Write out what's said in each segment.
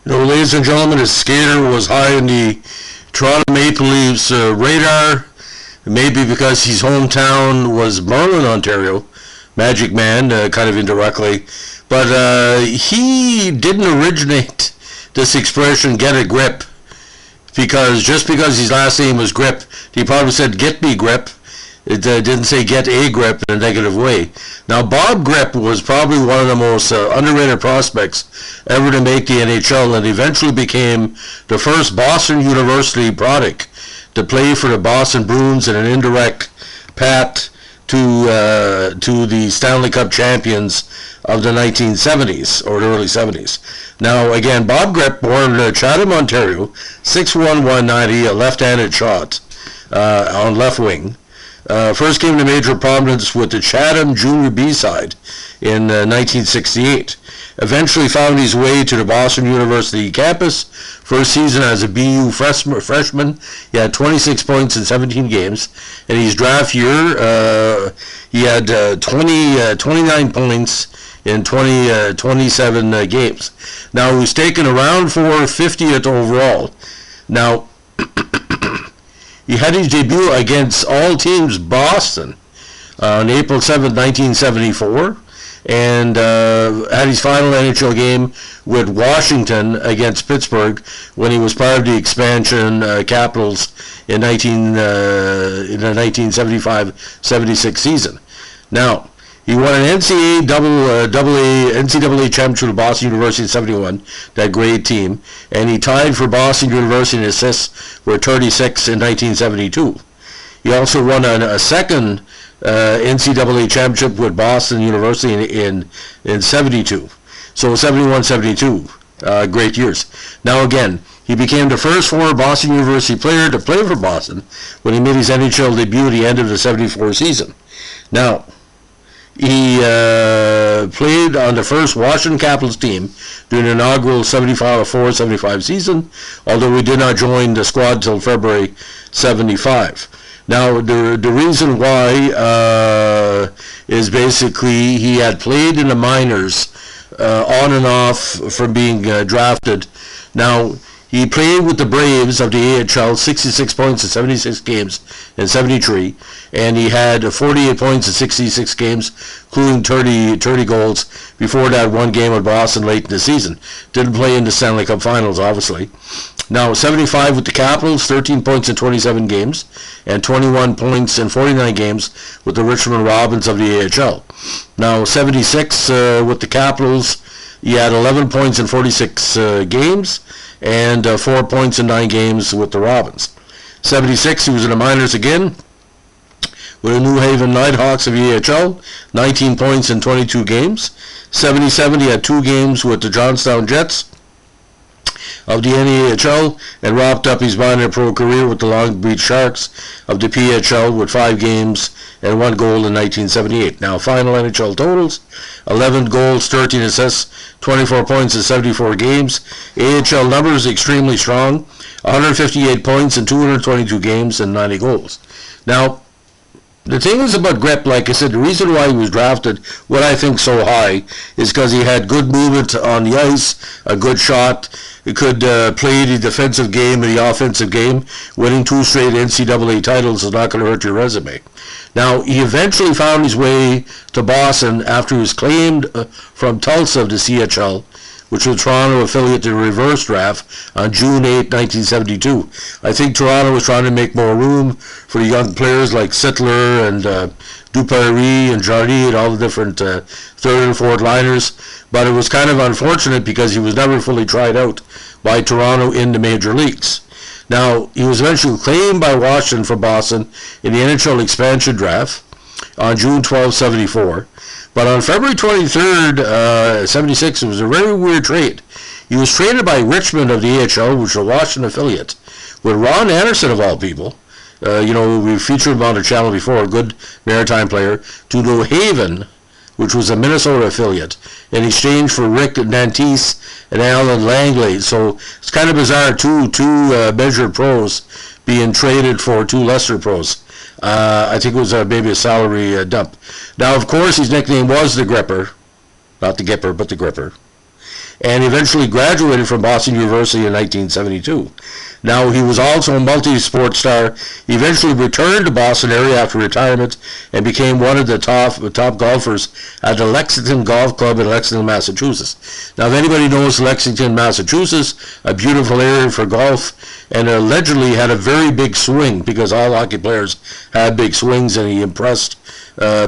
Ladies and gentlemen, his skater was high in the Toronto Maple Leafs radar, maybe because his hometown was Marlin, Ontario, Magic Man, kind of indirectly, but he didn't originate this expression, get a grip, because just because his last name was Gryp, he probably said, get me Gryp. It didn't say get a grip in a negative way. Now, Bob Gryp was probably one of the most underrated prospects ever to make the NHL, and eventually became the first Boston University product to play for the Boston Bruins in an indirect path to the Stanley Cup champions of the 1970s, or the early 70s. Now, again, Bob Gryp, born in Chatham, Ontario, 6'1", 190, a left-handed shot on left wing. First came to major prominence with the Chatham Junior B-side in 1968. Eventually found his way to the Boston University campus. First season as a BU freshman, he had 26 points in 17 games. In his draft year, he had 29 points in 27 games. Now, he was taken around for 50th overall. Now, he had his debut against all teams Boston on April 7, 1974, and had his final NHL game with Washington against Pittsburgh when he was part of the expansion Capitals in the 1975-76 season. Now, he won an NCAA championship with Boston University in 71, that great team, and he tied for Boston University in assists with 36 in 1972. He also won a second NCAA championship with Boston University in 72. So 71-72, great years. Now again, he became the first former Boston University player to play for Boston when he made his NHL debut at the end of the 74 season. Now, he played on the first Washington Capitals team during the inaugural 74-75 season, although he did not join the squad until February 75. Now, the reason why is basically he had played in the minors on and off from being drafted. Now, he played with the Braves of the AHL, 66 points in 76 games in 73, and he had 48 points in 66 games, including 30 goals before that one game with Boston late in the season. Didn't play in the Stanley Cup Finals, obviously. Now, 75 with the Capitals, 13 points in 27 games, and 21 points in 49 games with the Richmond Robins of the AHL. Now, 76 with the Capitals, he had 11 points in 46 games, and 4 points in 9 games with the Robins. 76, he was in the minors again with the New Haven Nighthawks of the AHL, 19 points in 22 games. 77, he had 2 games with the Johnstown Jets of the NAHL, and wrapped up his minor pro career with the Long Beach Sharks of the PHL with 5 games and 1 goal in 1978. Now, final NHL totals: 11 goals, 13 assists, 24 points in 74 games. AHL numbers extremely strong: 158 points in 222 games and 90 goals. Now, the thing is about Gryp, like I said, the reason why he was drafted, what I think so high, is because he had good movement on the ice, a good shot. He could play the defensive game and the offensive game. Winning 2 straight NCAA titles is not going to hurt your resume. Now, he eventually found his way to Boston after he was claimed from Tulsa of the CHL, which was Toronto affiliate to the reverse draft on June 8, 1972. I think Toronto was trying to make more room for the young players like Sittler and Duperrey and Jardy and all the different third and fourth liners, but it was kind of unfortunate because he was never fully tried out by Toronto in the major leagues. Now, he was eventually claimed by Washington for Boston in the NHL expansion draft on June 12, 74. But on February 23rd, 76, it was a very weird trade. He was traded by Richmond of the AHL, which was a Washington affiliate, with Ron Anderson, of all people. We featured him on the channel before, a good maritime player, to New Haven, which was a Minnesota affiliate, in exchange for Rick Nantese and Alan Langley. So it's kind of bizarre, two measured pros being traded for 2 lesser pros. I think it was maybe a salary dump. Now, of course, his nickname was the Grypper. Not the Gipper, but the Grypper. and eventually graduated from Boston University in 1972. Now, he was also a multi-sport star. He eventually returned to Boston area after retirement and became one of the top golfers at the Lexington Golf Club in Lexington, Massachusetts. Now, if anybody knows Lexington, Massachusetts, a beautiful area for golf, and allegedly had a very big swing, because all hockey players had big swings, and he impressed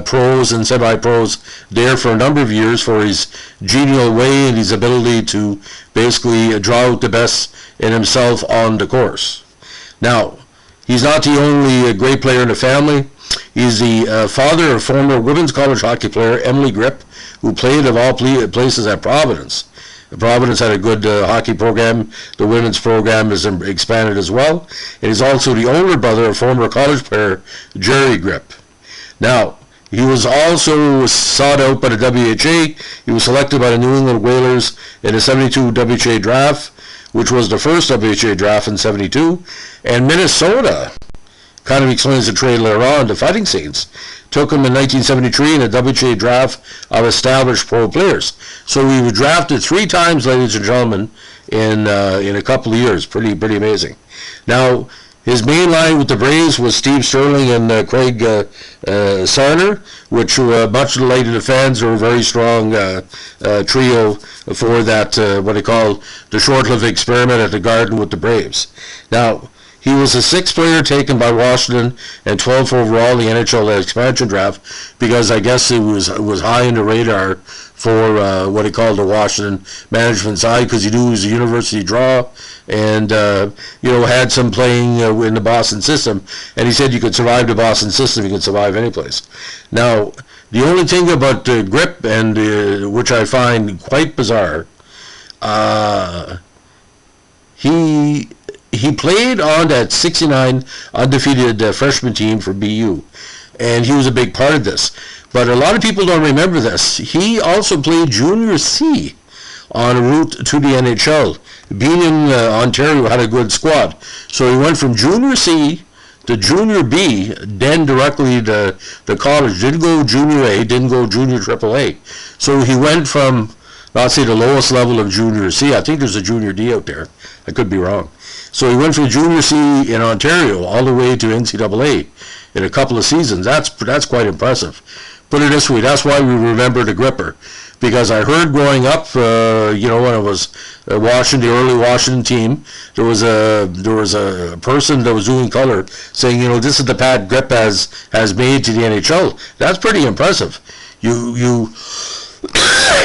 pros and semi-pros there for a number of years for his genial way and his ability to basically draw out the best in himself on the course. Now, he's not the only great player in the family. He's the father of former women's college hockey player Emily Gryp, who played of all places at Providence. Providence had a good hockey program. The women's program is expanded as well. And he's also the older brother of former college player Jerry Gryp. Now, he was also sought out by the WHA. He was selected by the New England Whalers in the 72 WHA draft, which was the first WHA draft in 72. And Minnesota, kind of explains the trade later on, the Fighting Saints took him in 1973 in a WHA draft of established pro players. So he was drafted 3 times, ladies and gentlemen, in a couple of years. Pretty amazing. Now, his main line with the Braves was Steve Sterling and Craig Sarner, which much delighted the fans. They were a very strong trio for that, what they call the short-lived experiment at the Garden with the Braves. Now, he was the 6th player taken by Washington and 12th overall in the NHL expansion draft, because I guess it was high in the radar for what he called the Washington management side, because he knew he was a university draw and had some playing in the Boston system. And he said you could survive the Boston system, you could survive any place. Now, the only thing about Gryp, and which I find quite bizarre, he played on that 69 undefeated freshman team for BU, and he was a big part of this. But a lot of people don't remember this. He also played Junior C en route to the NHL. Being Ontario had a good squad. So he went from Junior C to Junior B, then directly to college. Didn't go Junior A, didn't go Junior AAA. So he went from, not say the lowest level of Junior C. I think there's a Junior D out there. I could be wrong. So he went from Junior C in Ontario all the way to NCAA in a couple of seasons. That's quite impressive. Put it this way, that's why we remember the Grypper. Because I heard growing up, when I was watching the early Washington team, there was a person that was doing color saying, this is the path Gryp has made to the NHL. That's pretty impressive. You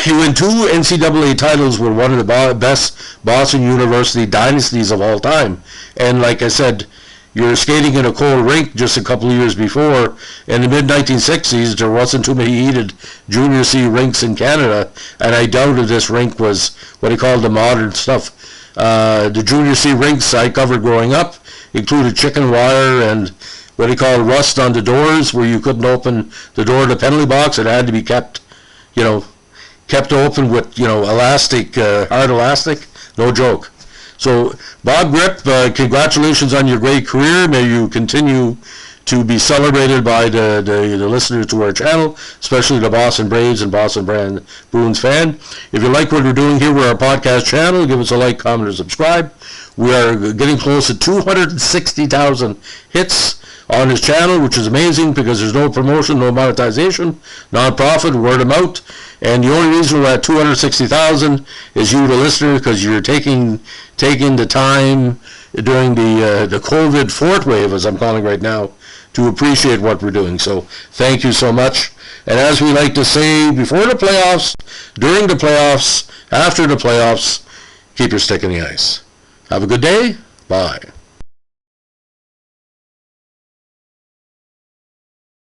win 2 NCAA titles with one of the best Boston University dynasties of all time. And like I said, you're skating in a cold rink just a couple of years before. In the mid-1960s, there wasn't too many heated Junior C rinks in Canada, and I doubted this rink was what he called the modern stuff. The Junior C rinks I covered growing up included chicken wire and what he called rust on the doors, where you couldn't open the door of the penalty box. It had to be kept open with, elastic, hard elastic. No joke. So, Bob Gryp, congratulations on your great career. May you continue to be celebrated by the listeners to our channel, especially the Boston Braves and Boston Bruins fan. If you like what we're doing here with our podcast channel, give us a like, comment, or subscribe. We are getting close to 260,000 hits on his channel, which is amazing because there's no promotion, no monetization, non-profit, word of mouth. And the only reason we're at 260,000 is you, the listener, because you're taking the time during the COVID 4th wave, as I'm calling right now, to appreciate what we're doing. So thank you so much. And as we like to say, before the playoffs, during the playoffs, after the playoffs, keep your stick in the ice. Have a good day. Bye.